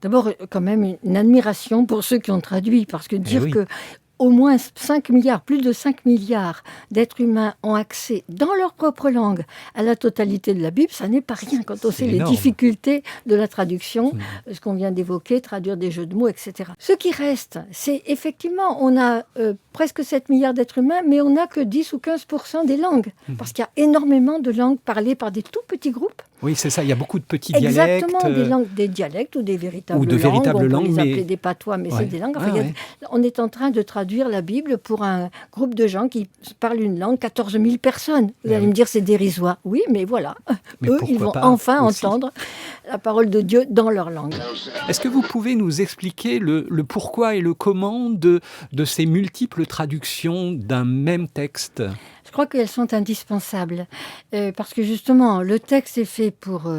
D'abord, quand même, une admiration pour ceux qui ont traduit, parce que dire oui. que au moins 5 milliards, plus de 5 milliards d'êtres humains ont accès dans leur propre langue à la totalité de la Bible, ça n'est pas rien quand on C'est sait les énorme. difficultés de la traduction, Mmh. ce qu'on vient d'évoquer, traduire des jeux de mots, etc. Ce qui reste, c'est effectivement, on a presque 7 milliards d'êtres humains, mais on n'a que 10 ou 15% des langues, parce qu'il y a énormément de langues parlées par des tout petits groupes. Oui, c'est ça, il y a beaucoup de petits Exactement, dialectes, des langues, des dialectes ou des véritables ou de langues. véritables On peut langues, les mais appeler des patois, mais ouais. c'est des langues. Enfin, Ah ouais. on est en train de traduire la Bible pour un groupe de gens qui parlent une langue, 14 000 personnes. Vous Eh allez oui. me dire, c'est dérisoire. Oui, mais voilà. Mais Eux, ils pourquoi vont pas enfin aussi. entendre la parole de Dieu dans leur langue. Est-ce que vous pouvez nous expliquer le pourquoi et le comment de ces multiples traductions d'un même texte? Je crois qu'elles sont indispensables. Parce que justement, le texte est fait pour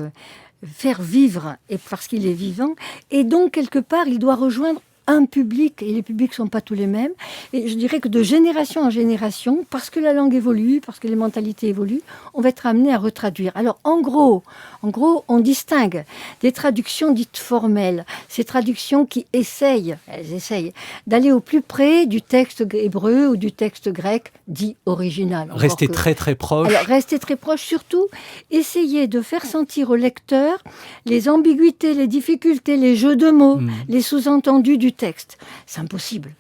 faire vivre, et parce qu'il est vivant. Et donc, quelque part, il doit rejoindre un public, et les publics ne sont pas tous les mêmes. Et je dirais que de génération en génération, parce que la langue évolue, parce que les mentalités évoluent, on va être amené à retraduire. Alors, en gros, on distingue des traductions dites formelles, ces traductions qui elles essayent d'aller au plus près du texte hébreu ou du texte grec dit original. Rester très très proche. Alors, rester très proche, surtout, essayer de faire sentir au lecteur les ambiguïtés, les difficultés, les jeux de mots, les sous-entendus du texte. C'est impossible,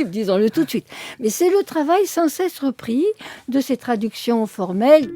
disons-le tout de suite. Mais c'est le travail sans cesse repris de ces traductions formelles